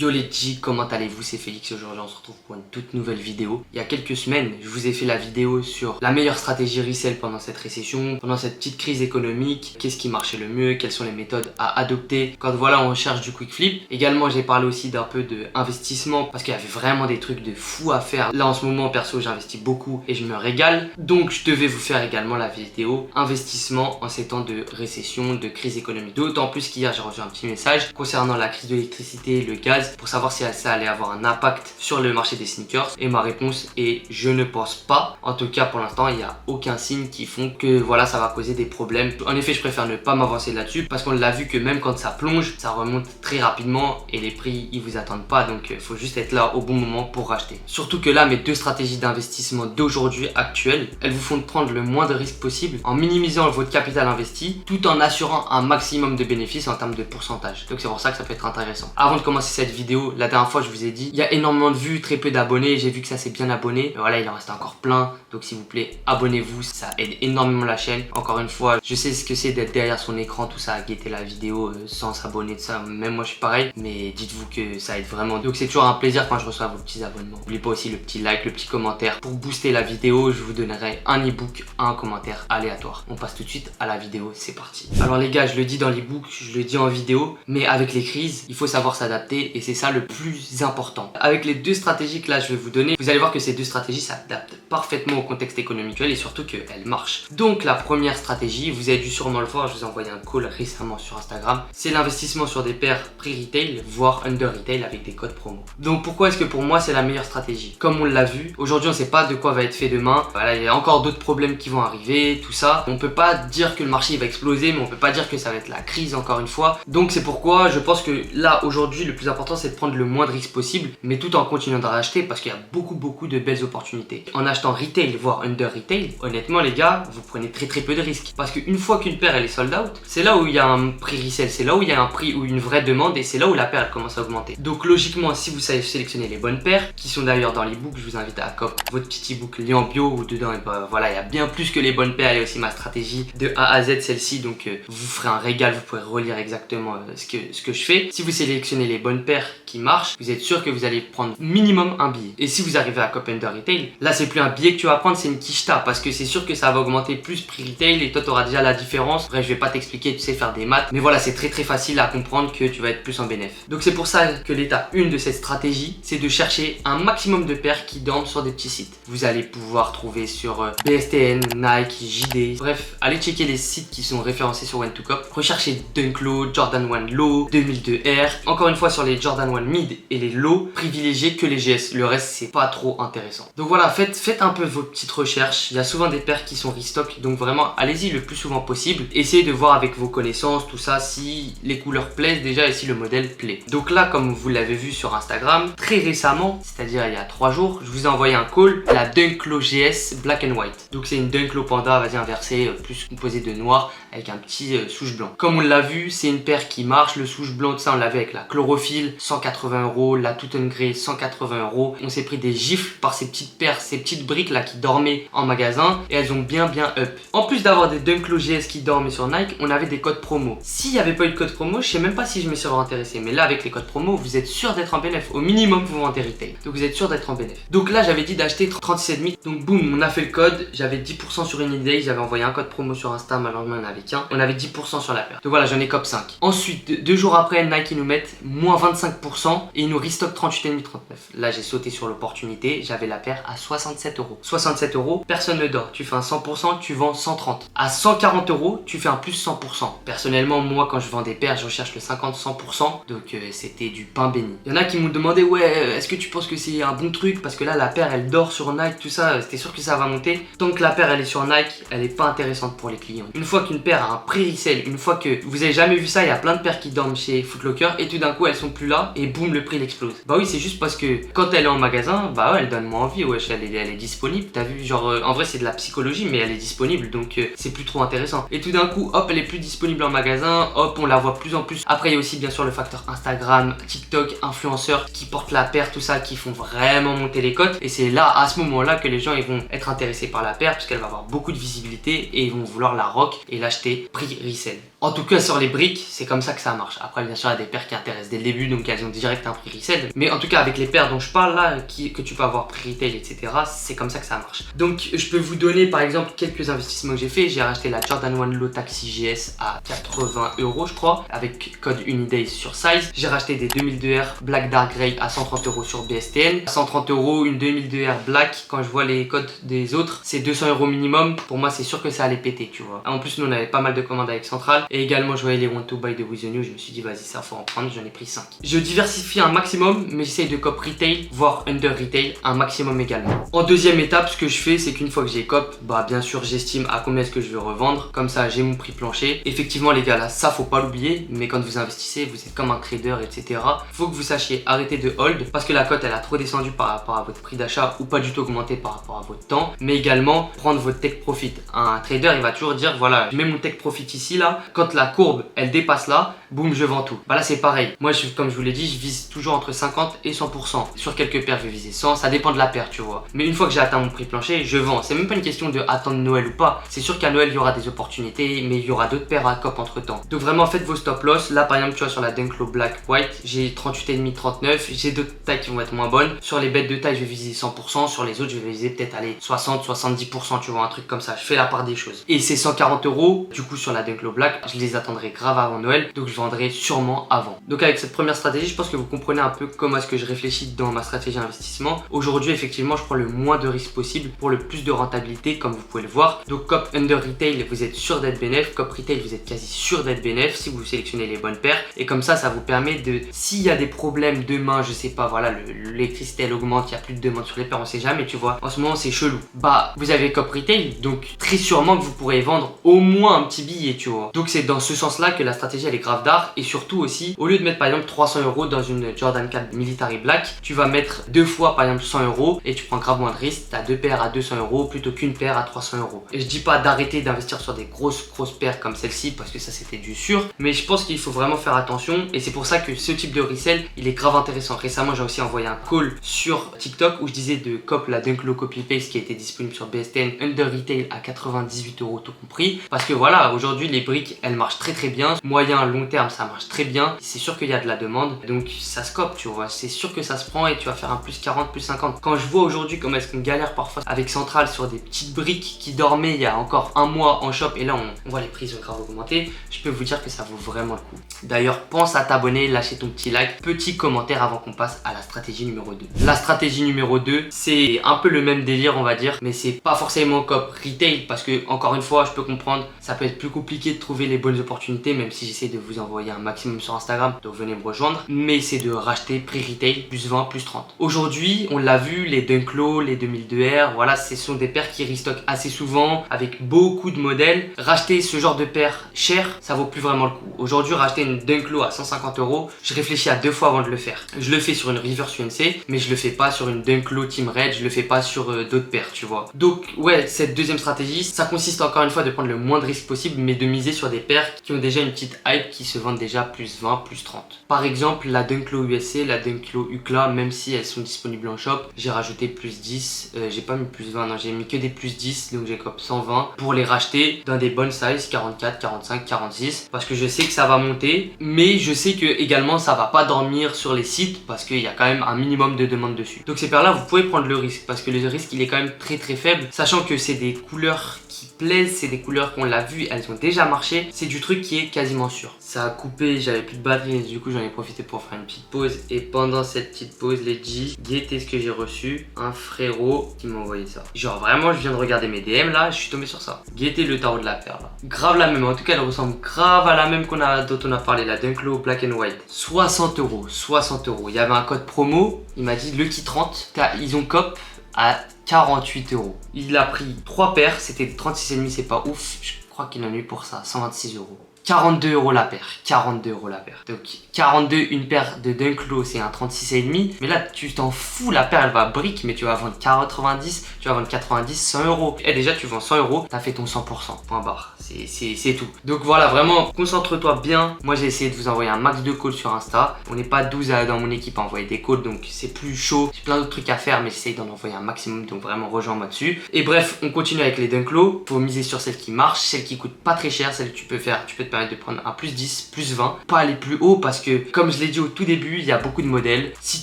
Yo les G, comment allez-vous? C'est Félix, aujourd'hui on se retrouve pour une toute nouvelle vidéo. Il y a quelques semaines, je vous ai fait la vidéo sur la meilleure stratégie resell pendant cette récession, pendant cette petite crise économique, qu'est-ce qui marchait le mieux, quelles sont les méthodes à adopter quand voilà on cherche du quick flip. Également j'ai parlé aussi d'un peu d'investissement parce qu'il y avait vraiment des trucs de fou à faire. Là en ce moment perso j'investis beaucoup et je me régale. Donc je devais vous faire également la vidéo investissement en ces temps de récession, de crise économique. D'autant plus qu'hier j'ai reçu un petit message concernant la crise de l'électricité, le gaz, pour savoir si ça allait avoir un impact sur le marché des sneakers. Et ma réponse est je ne pense pas. En tout cas pour l'instant il n'y a aucun signe qui font que voilà ça va causer des problèmes. En effet je préfère ne pas m'avancer là-dessus parce qu'on l'a vu que même quand ça plonge ça remonte très rapidement et les prix ils vous attendent pas, donc il faut juste être là au bon moment pour racheter. Surtout que là mes deux stratégies d'investissement d'aujourd'hui actuelles, elles vous font prendre le moins de risques possible en minimisant votre capital investi tout en assurant un maximum de bénéfices en termes de pourcentage. Donc c'est pour ça que ça peut être intéressant. Avant de commencer cette vidéo, la dernière fois je vous ai dit il y a énormément de vues, très peu d'abonnés, j'ai vu que ça s'est bien abonné, mais voilà il en reste encore plein, donc s'il vous plaît abonnez-vous, ça aide énormément la chaîne. Encore une fois je sais ce que c'est d'être derrière son écran tout ça, à guetter la vidéo sans s'abonner de ça, même moi je suis pareil, mais dites-vous que ça aide vraiment, donc c'est toujours un plaisir quand je reçois vos petits abonnements. N'oubliez pas aussi le petit like, le petit commentaire pour booster la vidéo. Je vous donnerai un ebook à un commentaire aléatoire. On passe tout de suite à la vidéo, c'est parti. Alors les gars, je le dis dans l'ebook, je le dis en vidéo, mais avec les crises il faut savoir s'adapter et c'est ça le plus important. Avec les deux stratégies que là je vais vous donner, vous allez voir que ces deux stratégies s'adaptent parfaitement au contexte économique actuel et surtout qu'elles marchent. Donc la première stratégie, vous avez dû sûrement le voir, je vous ai envoyé un call récemment sur Instagram, c'est l'investissement sur des paires prix-retail voire under retail avec des codes promo. Donc pourquoi est-ce que pour moi c'est la meilleure stratégie? Comme on l'a vu, aujourd'hui on ne sait pas de quoi va être fait demain, voilà, il y a encore d'autres problèmes qui vont arriver, tout ça. On peut pas dire que le marché va exploser, mais on peut pas dire que ça va être la crise encore une fois. Donc c'est pourquoi je pense que là aujourd'hui le plus important c'est de prendre le moins de risques possible, mais tout en continuant de racheter parce qu'il y a beaucoup de belles opportunités. En achetant retail voire under retail, honnêtement les gars, vous prenez très peu de risques. Parce qu'une fois qu'une paire elle est sold out, c'est là où il y a un prix resell, c'est là où il y a un prix ou une vraie demande et c'est là où la paire elle commence à augmenter. Donc logiquement si vous savez sélectionner les bonnes paires, qui sont d'ailleurs dans l'ebook, je vous invite à cop votre petit ebook lien en bio où dedans et ben, voilà il y a bien plus que les bonnes paires, il y a aussi ma stratégie de A à Z celle-ci, donc vous ferez un régal, vous pourrez relire exactement ce que je fais. Si vous sélectionnez les bonnes paires qui marchent, vous êtes sûr que vous allez prendre minimum un billet. Et si vous arrivez à cop under retail, là c'est plus un billet que tu vas prendre, c'est une quicheta parce que c'est sûr que ça va augmenter plus prix retail et toi tu auras déjà la différence. Bref, je vais pas t'expliquer, tu sais faire des maths, mais voilà c'est très facile à comprendre que tu vas être plus en bénéf. Donc c'est pour ça que l'étape 1 de cette stratégie, c'est de chercher un maximum de paires qui dorment sur des petits sites. Vous allez pouvoir trouver sur BSTN, Nike, JD, bref, allez checker les sites qui sont référencés sur When2Cop. Recherchez Dunk Low, Jordan 1 Low, 2002R. Encore une fois sur les Jordan 1 Mid et les Low, privilégiez que les GS. Le reste c'est pas trop intéressant. Donc voilà, faites un peu vos petites recherches. Il y a souvent des paires qui sont restock, donc vraiment allez-y le plus souvent possible. Essayez de voir avec vos connaissances, tout ça, si les couleurs plaisent déjà et si le modèle plaît. Donc là, comme vous l'avez vu sur Instagram, très récemment, c'est-à-dire il y a 3 jours, je vous ai envoyé un call, la Dunk Low GS Black and White. Donc c'est une Dunk Low Panda, vas-y inversée, plus composée de noir avec un petit souche blanc. Comme on l'a vu, c'est une paire qui marche. Le souche blanc, ça on l'avait avec la chlorophylle, 180 €, la Touten Grey, 180 €. On s'est pris des gifles par ces petites paires, ces petites briques là qui dormaient en magasin et elles ont bien up. En plus d'avoir des Dunk Low GS qui dorment sur Nike, on avait des codes promo. S'il n'y avait pas eu de code promo, je sais même pas si je me serais intéressé, mais là avec les codes promo, vous êtes sûr d'être en bénéf. Au minimum vous vendez retail, donc vous êtes sûr d'être en bénéf. Donc là j'avais dit d'acheter 37,5, donc boum, on a fait le code, j'avais 10% sur une idée, j'avais envoyé un code promo sur Insta, malheureusement on avait qu'un, on avait 10% sur la paire. Donc voilà, j'en ai cop 5. Ensuite, 2 jours après, Nike ils nous mettent moins 25% et ils nous restock 38,5, 39. Là j'ai sauté sur l'opportunité, j'avais la paire à 67 €. 67 €, personne ne dort. Tu fais un 100%, tu vends 130. À 140 €, tu fais un plus 100%. Personnellement, moi quand je vends des paires, je recherche le 50-100%, donc c'était du pain béni. Il y en a qui m'ont demandé ouais, est-ce que tu penses que c'est un bon truc parce que là la paire elle dort sur Nike, tout ça, c'était sûr que ça va monter. Tant que la paire elle est sur Nike, elle est pas intéressante pour les clients. Une fois qu'une paire a un prix resell, une fois que vous avez jamais vu ça, il y a plein de paires qui dorment chez Foot Locker et tout d'un coup elles sont plus là et boum le prix il explose. Bah oui, c'est juste parce que quand elle est en magasin, bah ouais, elle donne moins envie, wesh, elle est disponible. T'as vu, genre en vrai c'est de la psychologie mais elle est disponible, donc c'est plus trop intéressant. Et tout d'un coup hop elle est plus disponible en magasin, hop on la voit plus en plus. Après il y a aussi bien sûr le facteur Instagram, TikTok, influenceurs qui portent la paire, tout ça, qui font vraiment monter les cotes et c'est là à ce moment là que les gens ils vont être intéressés par la paire parce qu'elle va avoir beaucoup de visibilité et ils vont vouloir la rock et l'acheter prix resell. En tout cas sur les briques c'est comme ça que ça marche. Après bien sûr il y a des paires qui intéressent dès le début, donc elles ont direct un prix resell. Mais en tout cas, avec les paires dont je parle là, que tu peux avoir prix retail, etc., c'est comme ça que ça marche. Donc, je peux vous donner par exemple quelques investissements que j'ai fait. J'ai racheté la Jordan 1 Low Taxi GS à 80 € je crois, avec code Unidays sur Size. J'ai racheté des 2002R Black Dark Grey à 130 € sur BSTN. 130 € une 2002R Black, quand je vois les codes des autres, c'est 200 € minimum. Pour moi, c'est sûr que ça allait péter, tu vois. En plus, nous on avait pas mal de commandes avec Central. Et également, je voyais les Want to Buy de With The New. Je me suis dit, vas-y, ça faut en prendre. J'en ai pris 5. Je diversifie un maximum, mais j'essaye de cop retail, voire under retail, un maximum également. En deuxième étape, ce que je fais, c'est qu'une fois que j'ai cop, bah bien sûr, j'estime à combien est-ce que je vais revendre. Comme ça, j'ai mon prix plancher. Effectivement, les gars, là, ça faut pas l'oublier. Mais quand vous investissez, vous êtes comme un trader, etc. Faut que vous sachiez arrêter de hold parce que la cote, elle a trop descendu par rapport à votre prix d'achat ou pas du tout augmenté par rapport à votre temps. Mais également, prendre votre take profit. Un trader, il va toujours dire, voilà, je mets mon take profit ici, là. Quand la courbe, elle dépasse là, boum, je vends tout. Bah là, c'est pareil. Moi, comme je vous l'ai dit, je vise toujours entre 50 et 100%. Sur quelques paires, je vais viser 100. Ça dépend de la paire, tu vois. Mais une fois que j'ai atteint mon prix plancher, je vends. C'est même pas une question de attendre Noël ou pas. C'est sûr qu'à Noël, il y aura des opportunités, mais il y aura d'autres paires à cop entre temps. Donc vraiment, faites vos stop loss. Là, par exemple, tu vois, sur la Dunk Low Black White, j'ai 38,5, 39. J'ai d'autres tailles qui vont être moins bonnes. Sur les bêtes de taille, je vais viser 100%. Sur les autres, je vais viser peut-être aller 60, 70%, tu vois, un truc comme ça. Je fais la part des choses. Et ces 140 €, du coup, sur la Dunk Low Black, je les attendrai grave avant Noël. Donc, je vendrai sûrement avant. Donc, avec cette première stratégie, je pense que vous comprenez un peu comment est-ce que je réfléchis dans ma stratégie d'investissement. Aujourd'hui, effectivement, je prends le moins de risques possible pour le plus de rentabilité, comme vous pouvez le voir. Donc, cop under retail, vous êtes sûr d'être bénéf. Cop retail, vous êtes quasi sûr d'être bénéf si vous sélectionnez les bonnes paires. Et comme ça vous permet de, s'il y a des problèmes demain, je sais pas, voilà, l'électricité elle augmente, il y a plus de demande sur les paires, on sait jamais, tu vois. En ce moment, c'est chelou. Bah, vous avez cop retail, donc très sûrement que vous pourrez vendre au moins un petit billet, tu vois. Donc, c'est dans ce sens-là que la stratégie elle est grave d'art. Et surtout aussi, au lieu de mettre par exemple 300 € dans une Jordan 4 Military Black, tu vas mettre deux fois par exemple 100 € et tu prends grave moins de risque. Tu as deux paires à 200 € plutôt qu'une paire à 300 €. Et je dis pas d'arrêter d'investir sur des grosses paires comme celle-ci parce que ça c'était du sûr, mais je pense qu'il faut vraiment faire attention et c'est pour ça que ce type de resell il est grave intéressant. Récemment, j'ai aussi envoyé un call sur TikTok où je disais de cop la Dunk Low Copy Paste qui était disponible sur BSTN under retail à 98 € tout compris, parce que voilà, aujourd'hui les briques elles marchent très bien, moyen long terme ça marche très bien, c'est sûr qu'il y a de la demande, donc ça se cope, tu vois, c'est sûr que ça se prend et tu vas faire un plus 40, plus 50. Quand je vois aujourd'hui comment est-ce qu'on galère parfois avec Central sur des petites briques qui dormaient il y a encore un mois en shop et là on voit les prix ont grave augmenté, je peux vous dire que ça vaut vraiment le coup. D'ailleurs, pense à t'abonner, lâcher ton petit like, petit commentaire avant qu'on passe à la stratégie numéro 2. La stratégie numéro 2, c'est un peu le même délire on va dire, mais c'est pas forcément cop retail parce que encore une fois, je peux comprendre, ça peut être plus compliqué de trouver les bonnes opportunités même si j'essaie de vous envoyer un maximum sur Instagram, donc venez me rejoindre, mais c'est de racheter prix retail plus 20, plus 30. Aujourd'hui, on l'a vu, les Dunk Low, les 2002R, voilà, ce sont des paires qui restockent assez souvent avec beaucoup de modèles. Racheter ce genre de paires chères, ça vaut plus vraiment le coup. Aujourd'hui, racheter une Dunk Low à 150 €, je réfléchis à 2 fois avant de le faire. Je le fais sur une Reverse UNC, mais je le fais pas sur une Dunk Low Team Red, je le fais pas sur d'autres paires, tu vois. Donc ouais, cette deuxième stratégie, ça consiste encore une fois de prendre le moins de risques possible, mais de miser sur des paires qui ont déjà une petite hype, qui se vendent déjà plus 20, plus 30. Par exemple, la Dunk Low USC, la Dunk Low UCLA, même si elles sont disponibles en shop, j'ai rajouté plus 10, j'ai pas mis plus 20, non, j'ai mis que des plus 10, donc j'ai comme 120 pour les racheter dans des bonnes sizes, 44, 45, 46, parce que je sais que ça va monter, mais je sais que également ça va pas dormir sur les sites parce qu'il y a quand même un minimum de demande dessus. Donc ces paires là vous pouvez prendre le risque parce que le risque il est quand même très faible, sachant que c'est des couleurs qui plaisent, c'est des couleurs qu'on l'a vu, elles ont déjà marché, c'est du truc qui est quasiment sûr. Ça a coupé, j'avais plus de batterie et du coup j'en ai profité pour faire une petite pause, et pendant cette petite pause les G, guettez ce que j'ai reçu, un frérot qui m'a envoyé ça. Genre vraiment je viens de regarder mes DM là, je suis tombé sur ça. Guettez le tarot de la paire là. Grave la même, en tout cas elle ressemble grave à la même dont on a parlé, la Dunk Low Black and White. 60 €, 60 €. Il y avait un code promo, il m'a dit Lucky 30, ils ont cop à 48 €. Il a pris 3 paires, c'était 36,5, c'est pas ouf, je crois qu'il en a eu pour ça, 126 €. 42 € la paire, 42 € la paire. Donc 42, une paire de Dunk Low, c'est un 36,5. Mais là, tu t'en fous, la paire elle va brique, mais tu vas vendre 90, tu vas vendre 90, 100 €. Et déjà, tu vends 100 €, t'as fait ton 100%. Point barre. C'est tout. Donc voilà, vraiment, concentre-toi bien. Moi, j'ai essayé de vous envoyer un max de calls sur Insta. On n'est pas 12 dans mon équipe à envoyer des calls, donc c'est plus chaud. J'ai plein d'autres trucs à faire, mais j'essaye d'en envoyer un maximum. Donc vraiment, rejoins-moi dessus. Et bref, on continue avec les Dunk Low. Faut miser sur celles qui marchent, celles qui coûtent pas très cher, celles que tu peux te permettre de prendre un plus 10, plus 20. Pas aller plus haut parce que, comme je l'ai dit au tout début, il y a beaucoup de modèles. Si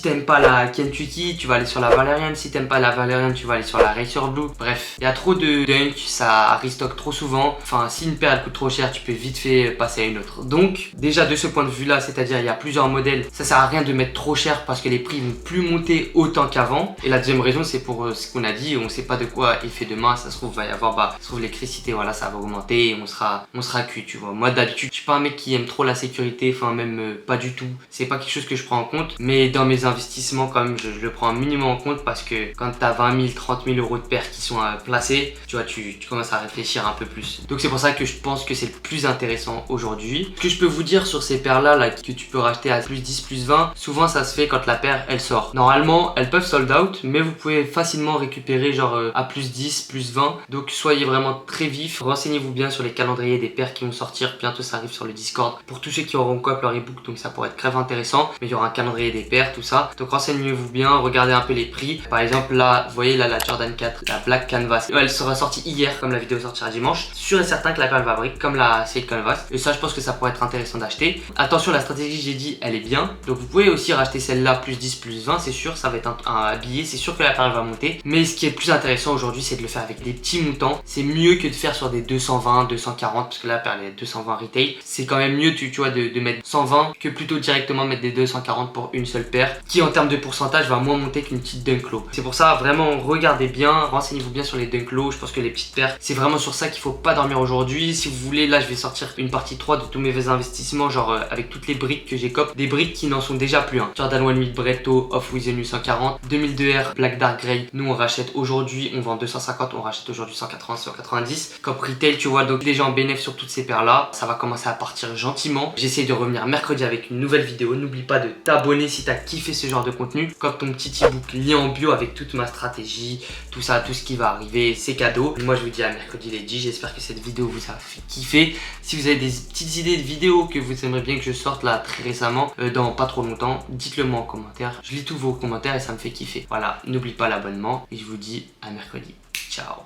t'aimes pas la Kentucky, tu vas aller sur la Valerian. Si t'aimes pas la Valerian, tu vas aller sur la Racer Blue. Bref, il y a trop de dunk, ça restock trop souvent. Enfin, si une paire elle coûte trop cher, tu peux vite fait passer à une autre. Donc, déjà de ce point de vue là, c'est-à-dire il y a plusieurs modèles, ça sert à rien de mettre trop cher parce que les prix vont plus monter autant qu'avant. Et la deuxième raison, c'est pour ce qu'on a dit, on sait pas de quoi est fait demain. Ça se trouve, va y avoir, ça se trouve l'électricité, voilà, ça va augmenter et on sera cuit, tu vois. Moi d'habitude, je suis pas un mec qui aime trop la sécurité, enfin même pas du tout. C'est pas quelque chose que je prends en compte, mais dans mes investissements quand même, je le prends un minimum en compte parce que quand t'as 20 000, 30 000 euros de paires qui sont placés, tu vois, tu commences à réfléchir un peu plus. Donc c'est pour ça que je pense que c'est le plus intéressant aujourd'hui. Ce que je peux vous dire sur ces paires là que tu peux racheter à plus 10, plus 20, souvent ça se fait quand la paire elle sort. Normalement, elles peuvent sold out, mais vous pouvez facilement récupérer genre à plus 10, plus 20. Donc soyez vraiment très vif. Renseignez-vous bien sur les calendriers des paires qui vont sortir. Bientôt ça arrive sur le Discord. Pour tous ceux qui auront coop leur ebook, donc ça pourrait être grave intéressant. Mais il y aura un calendrier des paires, tout ça. Donc renseignez-vous bien, regardez un peu les prix. Par exemple là, vous voyez là la Jordan 4, la Black Canvas. Elle sera sortie hier, comme la vidéo sortira dimanche. Sûr et certain que la paire va brique comme la Silk Canvas. Et ça je pense que ça pourrait être intéressant d'acheter. Attention, la stratégie j'ai dit elle est bien. Donc vous pouvez aussi racheter celle-là plus 10, plus 20. C'est sûr, ça va être un billet. C'est sûr que la paire va monter. Mais ce qui est le plus intéressant aujourd'hui, c'est de le faire avec des petits montants. C'est mieux que de faire sur des 220, 240, parce que là, paire les 220 retail, c'est quand même mieux, tu vois, de mettre 120 que plutôt directement mettre des 240 pour une seule paire, qui en termes de pourcentage va moins monter qu'une petite Dunk Low. C'est pour ça, vraiment, regardez bien, renseignez-vous bien sur les Dunk Low. Je pense que les petites paires, c'est vraiment sur ça qu'il faut pas dormir aujourd'hui. Si vous voulez, là, je vais sortir une partie 3 de tous mes investissements, genre avec toutes les briques que j'ai cop, des briques qui n'en sont déjà plus. Jordan 1 8 Bretto, Off With The New 140, 2002R, Black Dark Grey, nous on rachète aujourd'hui, on vend 250, on rachète aujourd'hui 180, 190. Cop retail, tu vois, donc déjà en bénéfice sur toutes ces paires là, ça va commencer à partir gentiment. J'essaie de revenir mercredi avec une nouvelle vidéo. N'oublie pas de t'abonner si t'as kiffé ce genre de contenu. Comme ton petit ebook lien en bio avec toute ma stratégie, tout ça, tout ce qui va arriver, c'est cadeau. Moi je vous dis à mercredi les 10, j'espère que cette vidéo vous a fait kiffer. Si vous avez des petites idées de vidéos que vous aimeriez bien que je sorte là très récemment, dans pas trop longtemps, dites-le moi en commentaire. Je lis tous vos commentaires et ça me fait kiffer. Voilà, n'oublie pas l'abonnement et je vous dis à mercredi. Ciao.